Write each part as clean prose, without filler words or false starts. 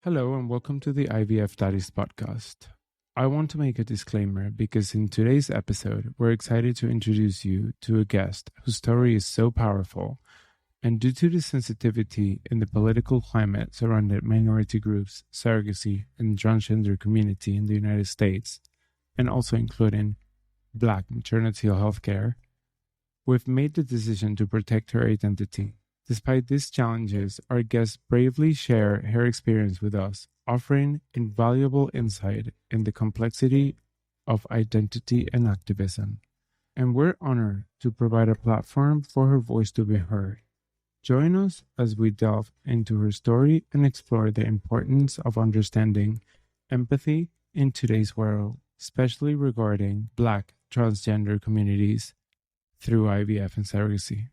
Hello and welcome to the IVF Studies podcast. I want to make a disclaimer because in today's episode, we're excited to introduce you to a guest whose story is so powerful. And due to the sensitivity in the political climate surrounding minority groups, surrogacy, and transgender community in the United States, and also including Black maternity health care, we've made the decision to protect her identity. Despite these challenges, our guests bravely share her experience with us, offering invaluable insight in the complexity of identity and activism. And we're honored to provide a platform for her voice to be heard. Join us as we delve into her story and explore the importance of understanding empathy in today's world, especially regarding Black transgender communities through IVF and surrogacy.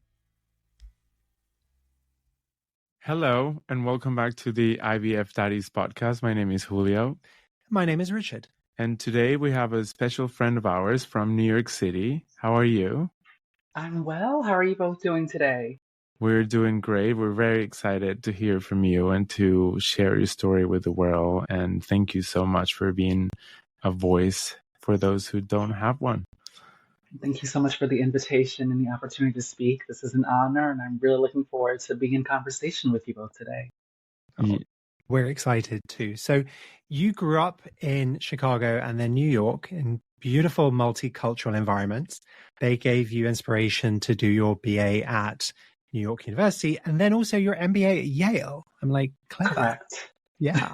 Hello, and welcome back to the IVF Studies podcast. My name is Julio. My name is Richard. And today we have a special friend of ours from New York City. How are you? I'm well. How are you both doing today? We're doing great. We're very excited to hear from you and to share your story with the world. And thank you so much for being a voice for those who don't have one. Thank you so much for the invitation and the opportunity to speak. This is an honor, and I'm really looking forward to being in conversation with you both today. We're excited too. So you grew up in Chicago and then New York in beautiful multicultural environments. They gave you inspiration to do your BA at New York University and then also your MBA at Yale. I'm like, clever. Correct. Yeah.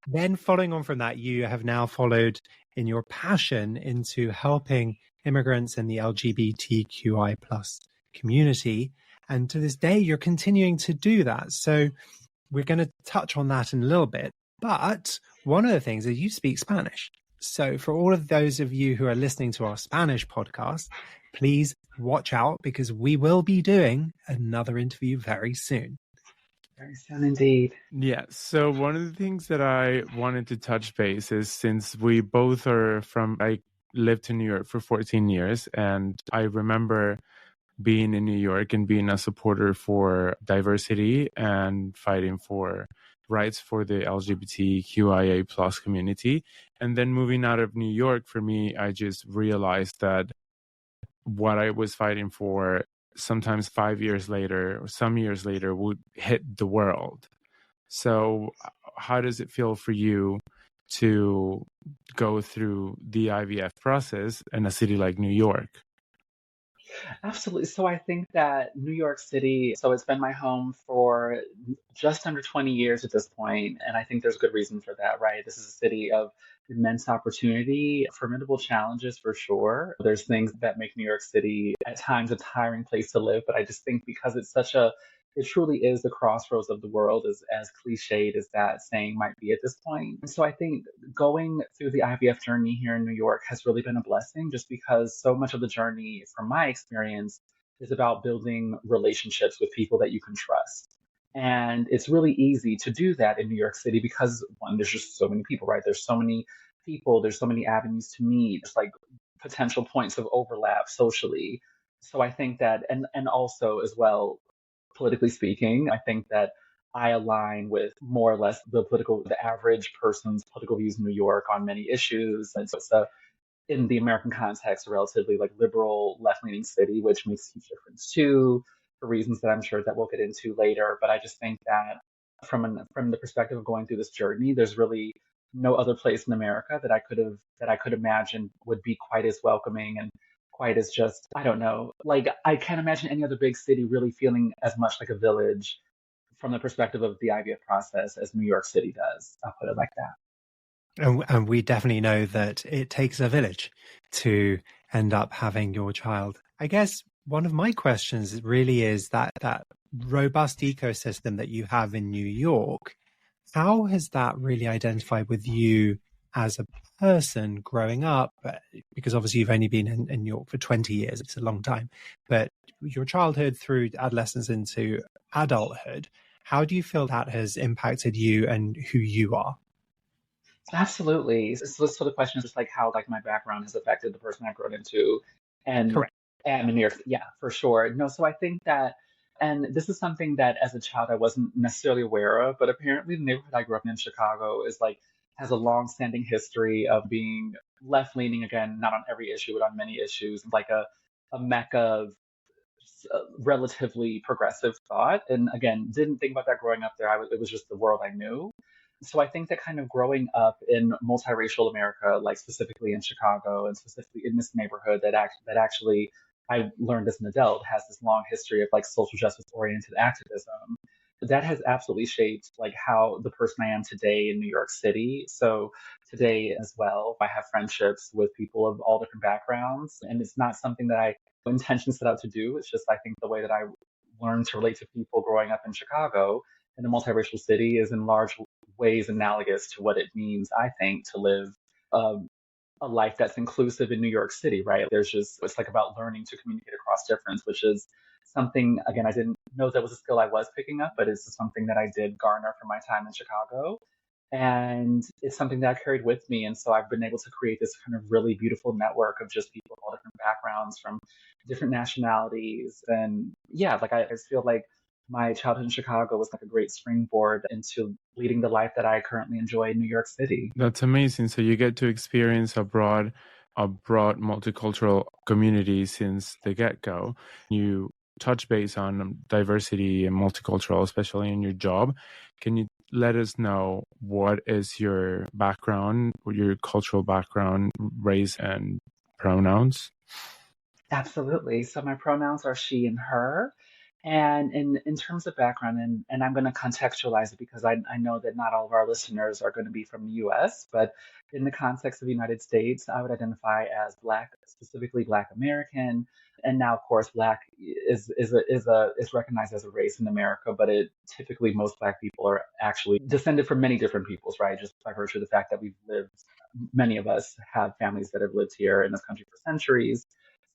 Then following on from that, you have now followed in your passion into helping immigrants in the LGBTQI plus community. And to this day, you're continuing to do that. So we're going to touch on that in a little bit. But one of the things is you speak Spanish. So for all of those of you who are listening to our Spanish podcast, please watch out because we will be doing another interview very soon. Very soon indeed. Yeah. So one of the things that I wanted to touch base is since we both are I lived in New York for 14 years, and I remember being in New York and being a supporter for diversity and fighting for rights for the LGBTQIA plus community. And then moving out of New York, for me, I just realized that what I was fighting for sometimes 5 years later or some years later would hit the world. So how does it feel for you to go through the IVF process in a city like New York? Absolutely. So I think that New York City, so it's been my home for just under 20 years at this point, and I think there's good reason for that, right? This is a city of immense opportunity, formidable challenges for sure. There's things that make New York City at times a tiring place to live, but I just think because it truly is the crossroads of the world, as cliched as that saying might be at this point. And so I think going through the IVF journey here in New York has really been a blessing just because so much of the journey, from my experience, is about building relationships with people that you can trust. And it's really easy to do that in New York City because, one, there's just so many people, right? There's so many people, there's so many avenues to meet. It's like potential points of overlap socially. So I think that, and also as well, politically speaking, I think that I align with more or less the average person's political views in New York on many issues. And so it's in the American context, a relatively like liberal, left-leaning city, which makes a huge difference too, for reasons that I'm sure that we'll get into later. But I just think that from the perspective of going through this journey, there's really no other place in America that I could imagine would be quite as welcoming and quite as just, I don't know, like I can't imagine any other big city really feeling as much like a village from the perspective of the IVF process as New York City does. I'll put it like that. And we definitely know that it takes a village to end up having your child. I guess one of my questions really is that robust ecosystem that you have in New York, how has that really identified with you as a person growing up? Because obviously you've only been in New York for 20 years. It's a long time. But your childhood through adolescence into adulthood, how do you feel that has impacted you and who you are? Absolutely. So the question is just like how like my background has affected the person I've grown into. And Correct. And in New York, yeah, for sure. No, so I think that And this is something that as a child I wasn't necessarily aware of, but apparently the neighborhood I grew up in Chicago is like has a long-standing history of being left-leaning, again, not on every issue, but on many issues, like a mecca of relatively progressive thought. And again, didn't think about that growing up there. It was just the world I knew. So I think that kind of growing up in multiracial America, like specifically in Chicago and specifically in this neighborhood that actually I learned as an adult has this long history of like social justice oriented activism. That has absolutely shaped like how the person I am today in New York City. So today as well, I have friendships with people of all different backgrounds, and it's not something that I intentionally set out to do. It's just I think the way that I learned to relate to people growing up in Chicago in a multiracial city is in large ways analogous to what it means, I think, to live um, a life that's inclusive in New York City, right? It's like about learning to communicate across difference, which is something, again, I didn't know that was a skill I was picking up, but it's something that I did garner from my time in Chicago. And it's something that I carried with me. And so I've been able to create this kind of really beautiful network of just people of all different backgrounds from different nationalities. And yeah, like I feel like my childhood in Chicago was like a great springboard into leading the life that I currently enjoy in New York City. That's amazing. So you get to experience a broad multicultural community since the get-go. You touch base on diversity and multicultural, especially in your job. Can you let us know what is your background, your cultural background, race, and pronouns? Absolutely. So my pronouns are she and her. And in terms of background, and I'm going to contextualize it because I know that not all of our listeners are going to be from the US, but in the context of the United States, I would identify as Black, specifically Black American. And now, of course, Black is recognized as a race in America, but it typically most Black people are actually descended from many different peoples, right? Just by virtue of the fact that we've lived, many of us have families that have lived here in this country for centuries.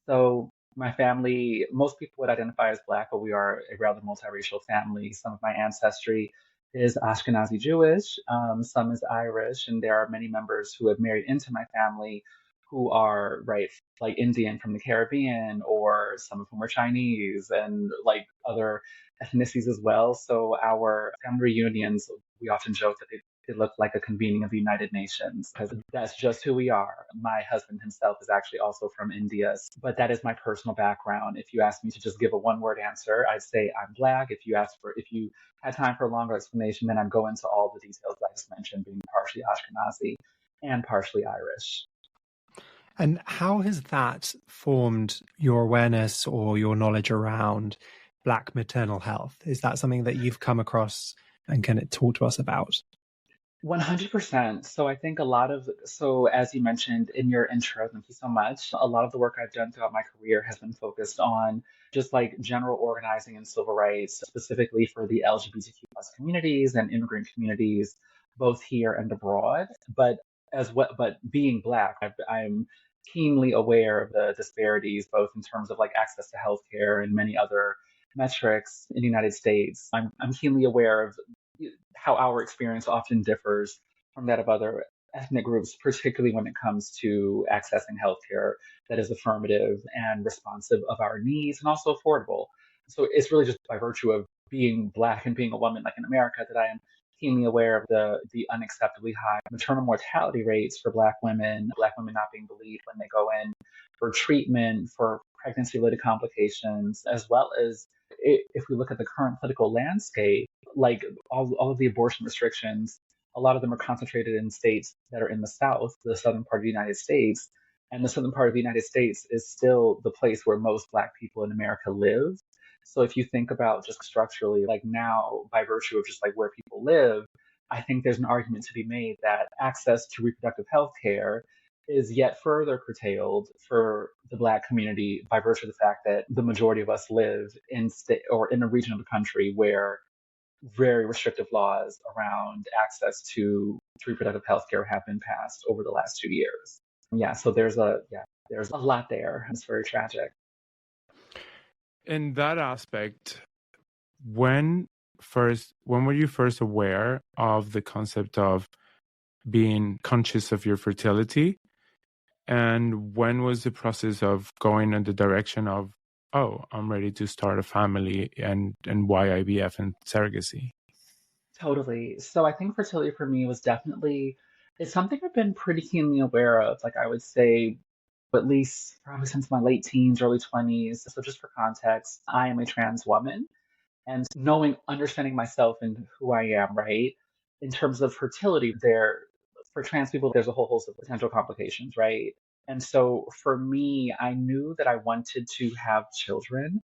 So my family, most people would identify as Black, but we are a rather multiracial family. Some of my ancestry is Ashkenazi Jewish, some is Irish, and there are many members who have married into my family who are, right, like Indian from the Caribbean, or some of whom are Chinese and like other ethnicities as well. So our family reunions, we often joke that they look like a convening of the United Nations because that's just who we are. My husband himself is actually also from India, but that is my personal background. If you ask me to just give a one-word answer, I'd say I'm Black. If you had time for a longer explanation, then I'd go into all the details that I just mentioned, being partially Ashkenazi and partially Irish. And how has that formed your awareness or your knowledge around Black maternal health? Is that something that you've come across, and can it talk to us about? 100%. So I think as you mentioned in your intro, thank you so much. A lot of the work I've done throughout my career has been focused on just like general organizing and civil rights, specifically for the LGBTQ plus communities and immigrant communities, both here and abroad. But being Black, I'm keenly aware of the disparities, both in terms of like access to healthcare and many other metrics in the United States. I'm keenly aware of how our experience often differs from that of other ethnic groups, particularly when it comes to accessing healthcare that is affirmative and responsive of our needs and also affordable. So it's really just by virtue of being Black and being a woman like in America that I am keenly aware of the unacceptably high maternal mortality rates for Black women not being believed when they go in for treatment for pregnancy-related complications, as well as if we look at the current political landscape, like all of the abortion restrictions, a lot of them are concentrated in states that are in the South, the southern part of the United States. And the southern part of the United States is still the place where most Black people in America live. So if you think about just structurally, like now, by virtue of just like where people live, I think there's an argument to be made that access to reproductive health care is yet further curtailed for the Black community by virtue of the fact that the majority of us live in a region of the country where very restrictive laws around access to reproductive health care have been passed over the last 2 years. Yeah, so there's a lot there. It's very tragic. In that aspect, when were you first aware of the concept of being conscious of your fertility? And when was the process of going in the direction of oh, I'm ready to start a family, and why IVF and surrogacy? Totally. So I think fertility for me was definitely, it's something I've been pretty keenly aware of. Like I would say, at least probably since my late teens, early 20s. So just for context, I am a trans woman. And understanding myself and who I am, right? In terms of fertility, for trans people, there's a whole host of potential complications, right? And so for me, I knew that I wanted to have children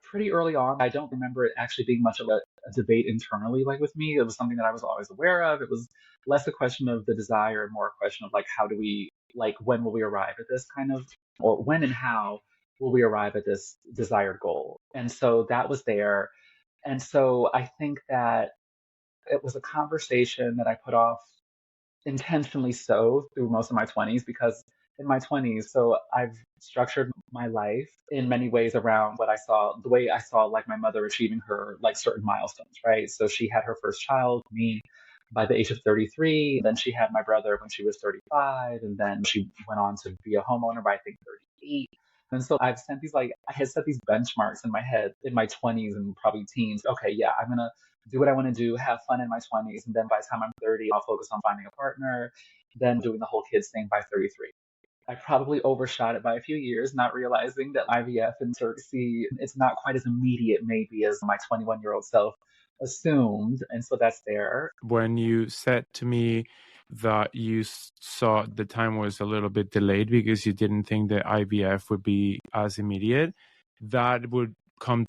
pretty early on. I don't remember it actually being much of a debate internally, like with me. It was something that I was always aware of. It was less a question of the desire and more a question of like, how do we, like, when will we arrive at this kind of, or when and how will we arrive at this desired goal? And so that was there. And so I think that it was a conversation that I put off intentionally so through most of my 20s because in my 20s, so I've structured my life in many ways around what I saw, the way I saw like my mother achieving her like certain milestones, right? So she had her first child, me, by the age of 33. Then she had my brother when she was 35. And then she went on to be a homeowner by I think 38. And so I had set these benchmarks in my head in my 20s and probably teens. Okay, yeah, I'm going to do what I want to do, have fun in my 20s. And then by the time I'm 30, I'll focus on finding a partner, then doing the whole kids thing by 33. I probably overshot it by a few years, not realizing that IVF and surrogacy, it's not quite as immediate maybe as my 21-year-old self assumed. And so that's there. When you said to me that you saw the time was a little bit delayed because you didn't think that IVF would be as immediate, that would become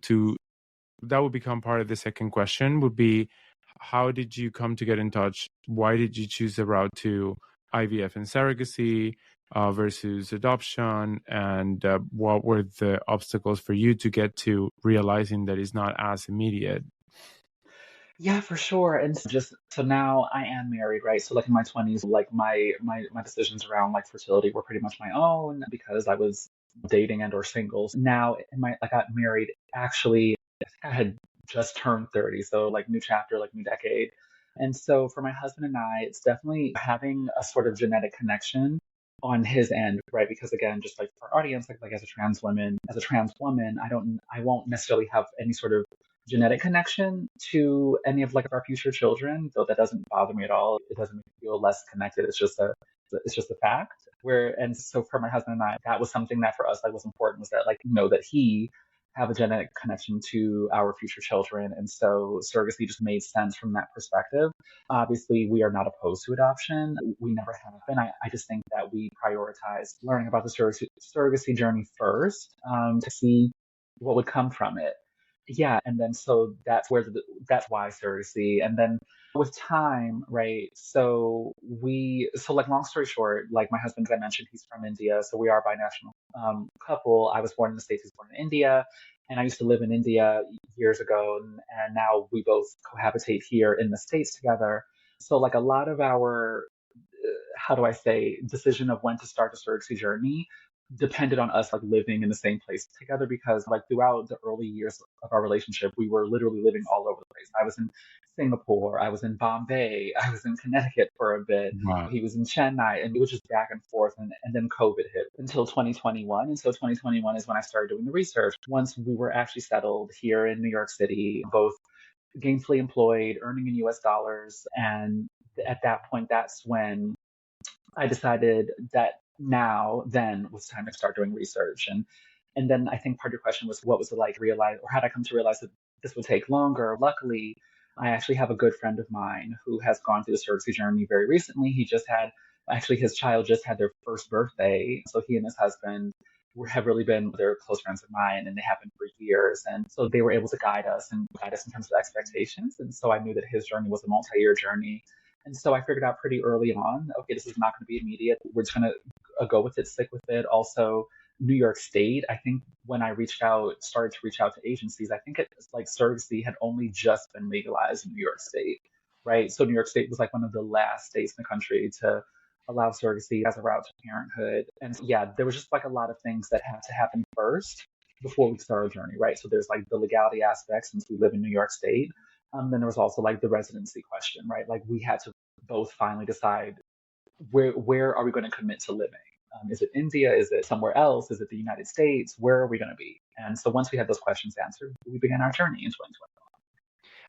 part of the second question, would be, how did you come to get in touch? Why did you choose the route to IVF and surrogacy versus adoption? And what were the obstacles for you to get to realizing that it's not as immediate? Yeah, for sure. And just so now I am married, right? So like in my 20s, like my decisions around like fertility were pretty much my own because I was dating and or singles. Now in my I got married actually I had just turned 30, so like new chapter, like new decade. And so for my husband and I, it's definitely having a sort of genetic connection on his end, right? Because again, just like for our audience, like as a trans woman, I won't necessarily have any sort of genetic connection to any of like our future children, though that doesn't bother me at all. It doesn't make me feel less connected. It's just a fact. And so for my husband and I, that was something that for us like was important, was that like that he have a genetic connection to our future children. And so surrogacy just made sense from that perspective. Obviously, we are not opposed to adoption. We never have been. I just think that we prioritize learning about the surrogacy journey first, to see what would come from it. Yeah, and then so that's why surrogacy. And then with time, right? So like long story short, like my husband, as I mentioned, he's from India, so we are a binational couple. I was born in the States, he was born in India, and I used to live in India years ago, and now we both cohabitate here in the States together. So like a lot of our how do I say, decision of when to start the surrogacy journey depended on us like living in the same place together because like throughout the early years of our relationship, we were literally living all over the place. I was in Singapore, I was in Bombay, I was in Connecticut for a bit. Wow. He was in Chennai, and it was just back and forth. And then COVID hit until 2021. And so 2021 is when I started doing the research. Once we were actually settled here in New York City, both gainfully employed, earning in US dollars. And at that point, that's when I decided that then was time to start doing research. And then I think part of your question was what was it like realize, or how did I come to realize that this would take longer? Luckily, I actually have a good friend of mine who has gone through the surrogacy journey very recently. Actually his child just had their first birthday. So he and his husband have really been, they're close friends of mine, and they have been for years. And so they were able to guide us in terms of expectations. And so I knew that his journey was a multi-year journey. And so I figured out pretty early on, okay, this is not going to be immediate. We're just going to go with it, stick with it. Also, New York State, I think when I started to reach out to agencies, I think it's like surrogacy had only just been legalized in New York State, right? So New York State was like one of the last states in the country to allow surrogacy as a route to parenthood. And so, yeah, there was just like a lot of things that had to happen first before we start our journey, right? So there's like the legality aspect since we live in New York State. Then there was also like the residency question, right? Like we had to both finally decide where are we going to commit to living, Is it India? Is it somewhere else? Is it the United States? Where are we going to be? And so once we had those questions answered, we began our journey in 2020.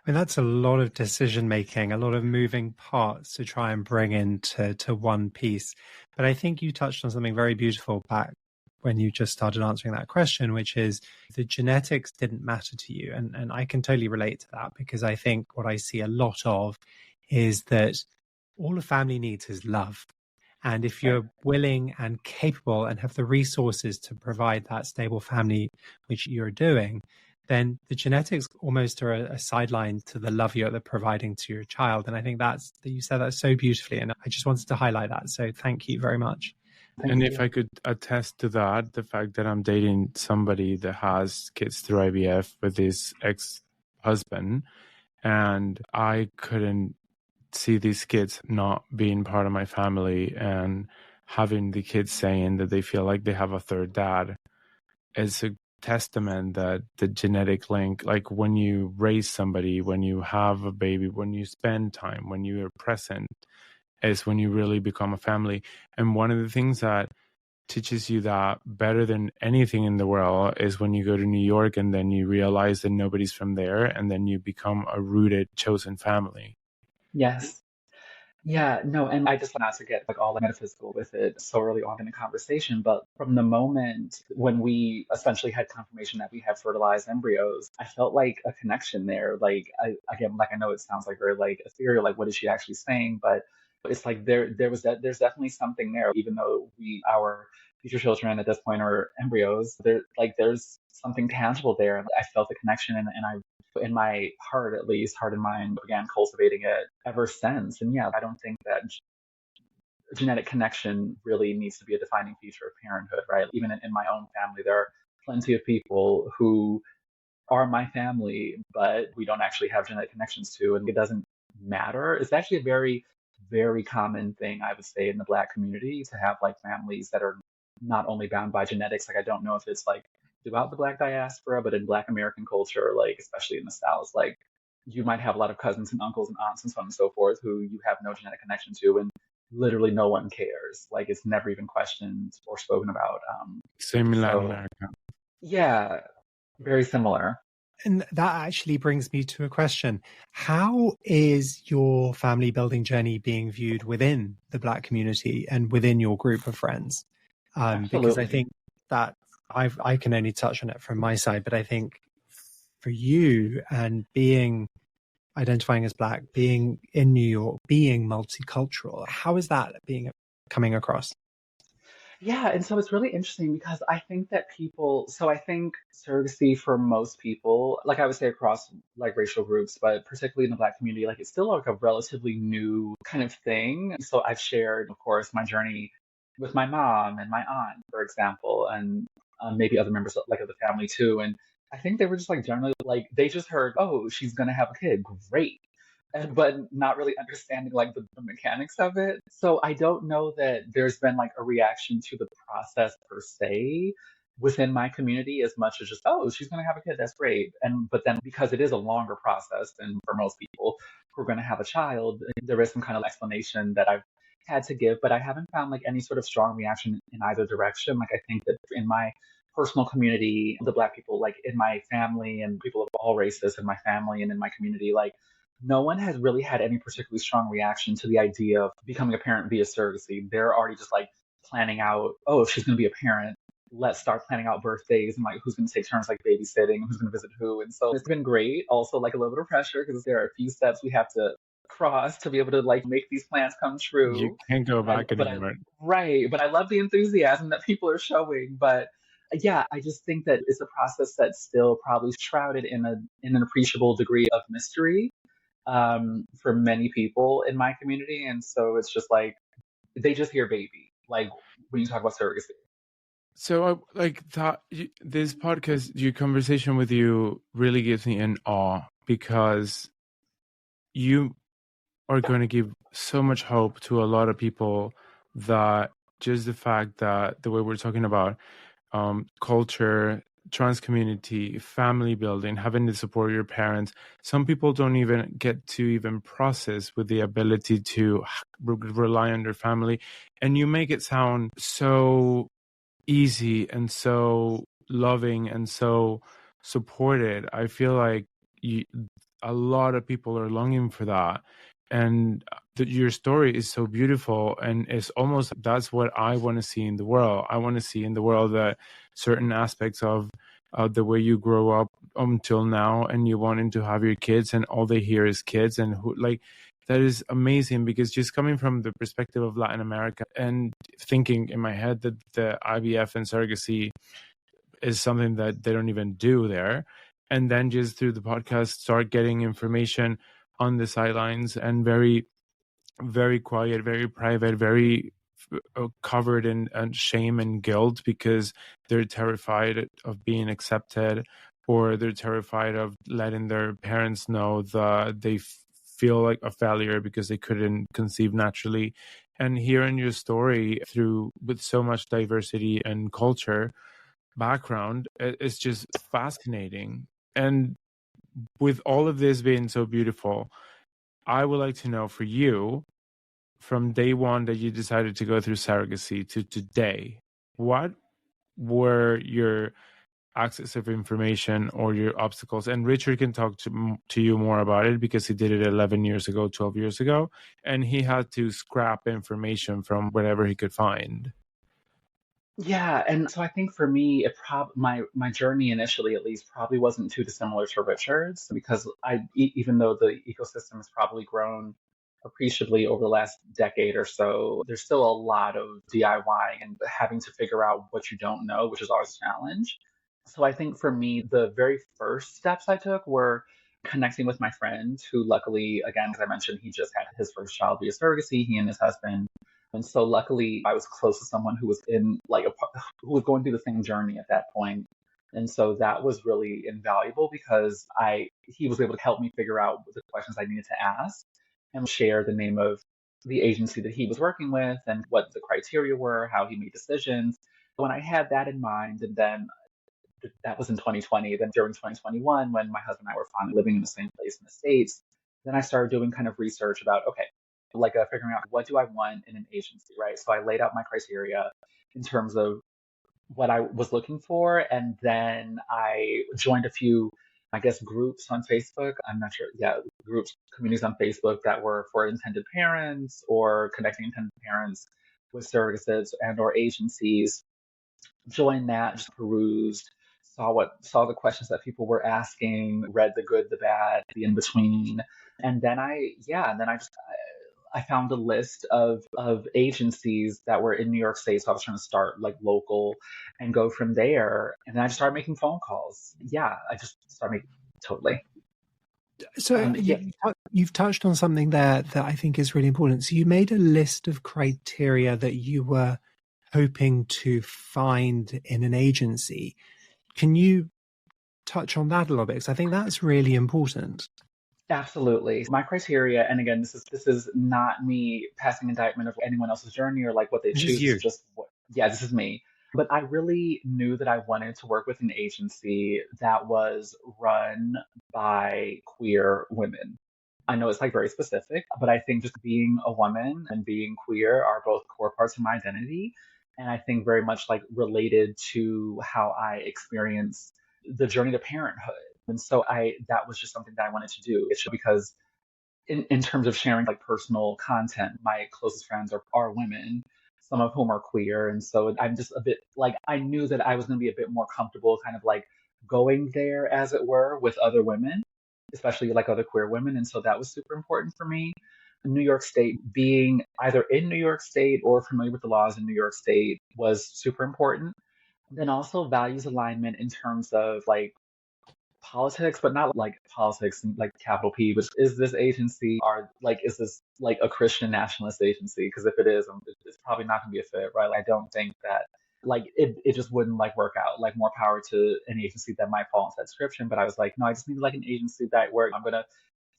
I mean, that's a lot of decision making, a lot of moving parts to try and bring into one piece. But I think you touched on something very beautiful back when you just started answering that question, which is the genetics didn't matter to you. And I can totally relate to that, because I think what I see a lot of is that all a family needs is love. And if you're willing and capable and have the resources to provide that stable family, which you're doing, then the genetics almost are a sideline to the love you're providing to your child. And I think you said that so beautifully. And I just wanted to highlight that. So thank you very much. And if I could attest to that, the fact that I'm dating somebody that has kids through IVF with his ex-husband, and I couldn't see these kids not being part of my family, and having the kids saying that they feel like they have a third dad, is a testament that the genetic link, like when you raise somebody, when you have a baby, when you spend time, when you are present, is when you really become a family. And one of the things that teaches you that better than anything in the world is when you go to New York and then you realize that nobody's from there, and then you become a rooted, chosen family. Yes. Yeah, no, and I just want not to get like all metaphysical with it so early on in the conversation, but from the moment when we essentially had confirmation that we had fertilized embryos, I felt like a connection there. Like again, like I know it sounds like very like ethereal, like what is she actually saying? But it's like there's definitely something there, even though our future children at this point are embryos. There's something tangible there, and I felt the connection, and I in my heart, at least, heart and mind, began cultivating it ever since. And yeah, I don't think that genetic connection really needs to be a defining feature of parenthood, right? Even in my own family, there are plenty of people who are my family, but we don't actually have genetic connections to, and it doesn't matter. It's actually a very, very common thing, I would say, in the Black community to have like families that are not only bound by genetics. Like, I don't know if it's like throughout the Black diaspora, but in Black American culture, like especially in the South, like you might have a lot of cousins and uncles and aunts and so on and so forth who you have no genetic connection to, and literally no one cares. Like it's never even questioned or spoken about. Same in Latin So America. yeah, very similar. And that actually brings me to a question. How is your family building journey being viewed within the Black community and within your group of friends? Because I think that I can only touch on it from my side, but I think for you, and identifying as Black, being in New York, being multicultural, how is that coming across? Yeah, and so it's really interesting because I think that I think surrogacy for most people, like I would say across like racial groups, but particularly in the Black community, like it's still like a relatively new kind of thing. So I've shared, of course, my journey with my mom and my aunt, for example, and maybe other members of the family too. And I think they were just like generally like they just heard, oh, she's gonna have a kid, great, but not really understanding like the mechanics of it. So I don't know that there's been like a reaction to the process per se within my community as much as just, oh, she's going to have a kid, that's great. And but then because it is a longer process than for most people who are going to have a child, there is some kind of explanation that I've had to give, but I haven't found like any sort of strong reaction in either direction. Like I think that in my personal community, the Black people like in my family and people of all races in my family and in my community, like no one has really had any particularly strong reaction to the idea of becoming a parent via surrogacy. They're already just like planning out, oh, if she's going to be a parent, let's start planning out birthdays and like who's going to take turns like babysitting, who's going to visit who. And so it's been great. Also, like a little bit of pressure because there are a few steps we have to cross to be able to like make these plans come true. You can't go back anymore. Right. But I love the enthusiasm that people are showing. But yeah, I just think that it's a process that's still probably shrouded in an appreciable degree of mystery for many people in my community. And so it's just like, they just hear baby, like when you talk about surrogacy. So like that, this podcast, your conversation with you really gives me an awe, because you are going to give so much hope to a lot of people, that just the fact that the way we're talking about culture, trans community, family building, having to support your parents, some people don't even get to even process with the ability to rely on their family. And you make it sound so easy and so loving and so supported. I feel like a lot of people are longing for that. And your story is so beautiful, and it's almost, that's what I want to see in the world. I want to see in the world that certain aspects of the way you grow up until now, and you wanting to have your kids, and all they hear is kids, and who, like, that is amazing. Because just coming from the perspective of Latin America and thinking in my head that the IVF and surrogacy is something that they don't even do there, and then just through the podcast start getting information on the sidelines, and very, very quiet, very private, very covered in shame and guilt, because they're terrified of being accepted, or they're terrified of letting their parents know that they feel like a failure because they couldn't conceive naturally. And hearing your story through, with so much diversity and culture background, it's just fascinating. And with all of this being so beautiful, I would like to know, for you, from day one that you decided to go through surrogacy to today, what were your access of information or your obstacles? And Richard can talk to you more about it, because he did it 11 years ago, 12 years ago, and he had to scrap information from wherever he could find. Yeah, and so I think for me, it my journey initially, at least, probably wasn't too dissimilar to Richard's, because even though the ecosystem has probably grown appreciably over the last decade or so, there's still a lot of DIY and having to figure out what you don't know, which is always a challenge. So I think for me, the very first steps I took were connecting with my friend, who luckily, again, as I mentioned, he just had his first child via surrogacy, he and his husband. And so luckily I was close to someone who was in like who was going through the same journey at that point. And so that was really invaluable, because he was able to help me figure out the questions I needed to ask, and share the name of the agency that he was working with and what the criteria were, how he made decisions. When I had that in mind, and then that was in 2020. Then during 2021, when my husband and I were finally living in the same place in the States, then I started doing kind of research about, okay, like figuring out what do I want in an agency, right? So I laid out my criteria in terms of what I was looking for. And then I joined a few, I guess, groups on Facebook. I'm not sure. Yeah, groups, communities on Facebook that were for intended parents or connecting intended parents with surrogates and or agencies. Joined that, just perused, saw the questions that people were asking, read the good, the bad, the in between, and then I found a list of agencies that were in New York State. So I was trying to start like local and go from there. And then I just started making phone calls. Yeah, I just started making totally. So you've touched on something there that I think is really important. So you made a list of criteria that you were hoping to find in an agency. Can you touch on that a little bit? Because I think that's really important. Absolutely. My criteria, and again, this is not me passing indictment of anyone else's journey or like what they This is choose. you. It's just yeah, this is me. But I really knew that I wanted to work with an agency that was run by queer women. I know it's like very specific, but I think just being a woman and being queer are both core parts of my identity. And I think very much like related to how I experience the journey to parenthood. And so that was just something that I wanted to do. It's because in terms of sharing like personal content, my closest friends are women, some of whom are queer. And so I'm just a bit like, I knew that I was going to be a bit more comfortable kind of like going there, as it were, with other women, especially like other queer women. And so that was super important for me. New York State, being either in New York State or familiar with the laws in New York State was super important. Then also values alignment in terms of like politics, but not like politics and like capital P, but is this agency is this like a Christian nationalist agency? Because if it is, it's probably not going to be a fit, right? Like, I don't think that it just wouldn't like work out. Like, more power to any agency that might fall into that description. But I was like, no, I just need like an agency that where I'm gonna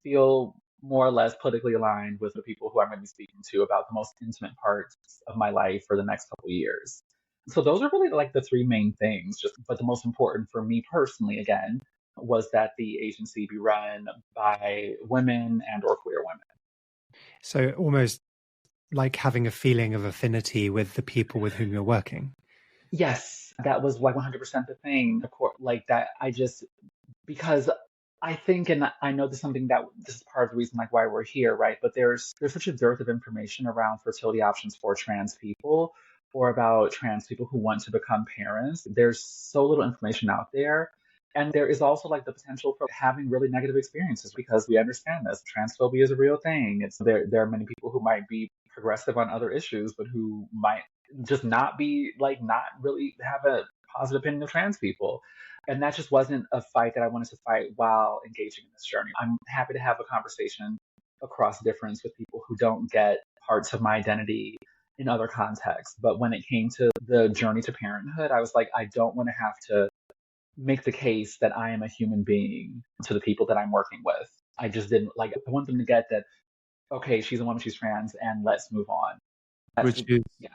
feel more or less politically aligned with the people who I'm going to be speaking to about the most intimate parts of my life for the next couple of years. So those are really like the three main things. But the most important for me personally, again, was that the agency be run by women and or queer women. So almost like having a feeling of affinity with the people with whom you're working. Yes, that was like 100% the thing. Of course, like that. Because I think, and I know this is part of the reason like why we're here, right? But there's such a dearth of information around fertility options for trans people or about trans people who want to become parents. There's so little information out there. And there is also like the potential for having really negative experiences because we understand this. Transphobia is a real thing. There are many people who might be progressive on other issues, but who might just not really have a positive opinion of trans people. And that just wasn't a fight that I wanted to fight while engaging in this journey. I'm happy to have a conversation across difference with people who don't get parts of my identity in other contexts. But when it came to the journey to parenthood, I was like, I don't want to have to make the case that I am a human being to the people that I'm working with. I just didn't like, I want them to get that, okay, she's a woman, she's trans, and let's move on. which is Yeah.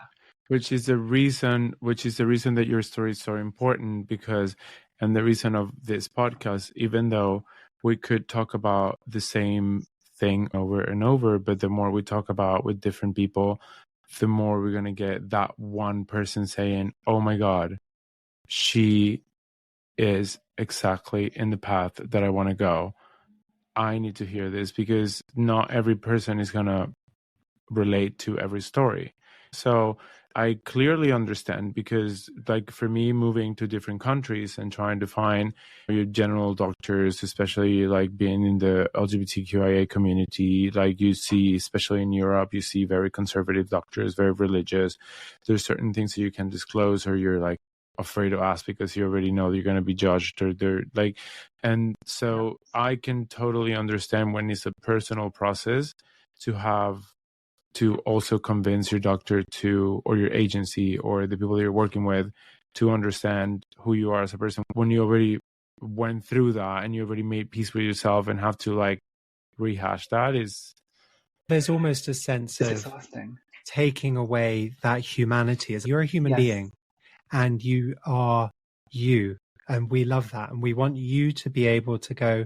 which is the reason that your story is so important, because, and the reason of this podcast, even though we could talk about the same thing over and over, but the more we talk about with different people, the more we're going to get that one person saying, oh my God, she is exactly in the path that I want to go. I need to hear this, because not every person is going to relate to every story. So I clearly understand, because like for me, moving to different countries and trying to find your general doctors, especially like being in the LGBTQIA community, like you see, especially in Europe, you see very conservative doctors, very religious. There's certain things that you can disclose, or you're like afraid to ask because you already know you're going to be judged, or they're like, and so I can totally understand when it's a personal process to also convince your doctor to, or your agency, or the people that you're working with, to understand who you are as a person. When you already went through that and you already made peace with yourself and have to like rehash that, is there's almost a sense It's of exhausting. taking away that humanity. As you're a human Yes. being and you are you, and we love that, and we want you to be able to go,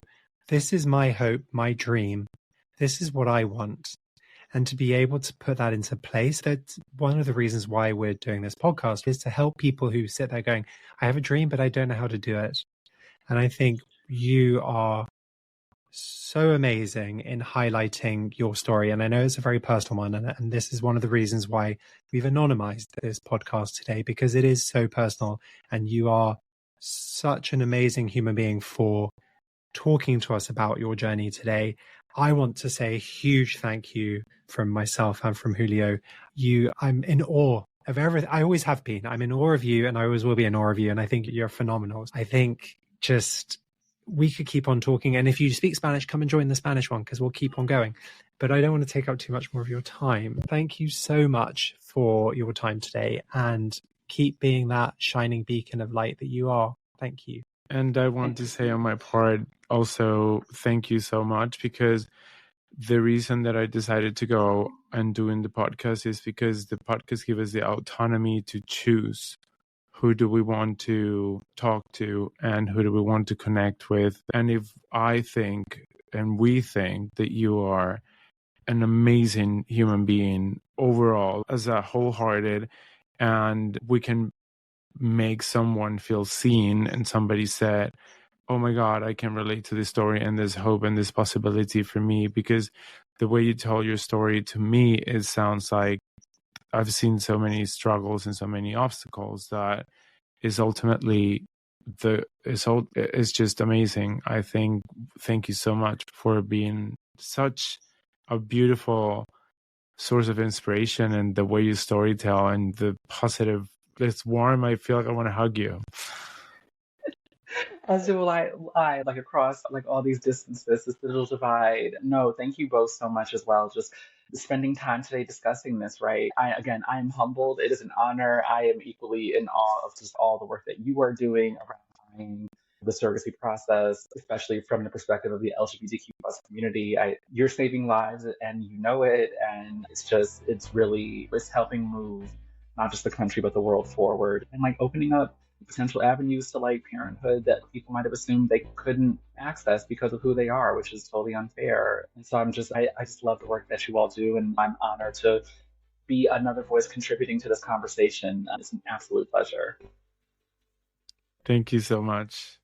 this is my hope, my dream, this is what I want. And to be able to put that into place, that's one of the reasons why we're doing this podcast, is to help people who sit there going, I have a dream, but I don't know how to do it. And I think you are so amazing in highlighting your story. And I know it's a very personal one. And this is one of the reasons why we've anonymized this podcast today, because it is so personal. And you are such an amazing human being for talking to us about your journey today. I want to say a huge thank you from myself and from Julio. I'm in awe of everything. I always have been. I'm in awe of you, and I always will be in awe of you. And I think you're phenomenal. I think just we could keep on talking. And if you speak Spanish, come and join the Spanish one, because we'll keep on going. But I don't want to take up too much more of your time. Thank you so much for your time today, and keep being that shining beacon of light that you are. Thank you. And I want to say on my part also, thank you so much, because the reason that I decided to go and doing the podcast is because the podcast gives us the autonomy to choose who do we want to talk to and who do we want to connect with. And if I think and we think that you are an amazing human being overall, as a wholehearted, and we can make someone feel seen, and somebody said, oh my God, I can relate to this story, and there's hope and this possibility for me, because the way you tell your story to me, it sounds like I've seen so many struggles and so many obstacles that is ultimately it's just amazing. I think, thank you so much for being such a beautiful source of inspiration, and the way you storytell and the positive, it's warm. I feel like I want to hug you. As do I like across like all these distances, this digital divide. No, thank you both so much as well. Just spending time today discussing this, right? I am humbled. It is an honor. I am equally in awe of just all the work that you are doing around the surrogacy process, especially from the perspective of the LGBTQ plus community. You're saving lives and you know it, and it's helping move not just the country, but the world forward. And like opening up potential avenues to like parenthood that people might have assumed they couldn't access because of who they are, which is totally unfair. And so I just love the work that you all do, and I'm honored to be another voice contributing to this conversation. It's an absolute pleasure. Thank you so much.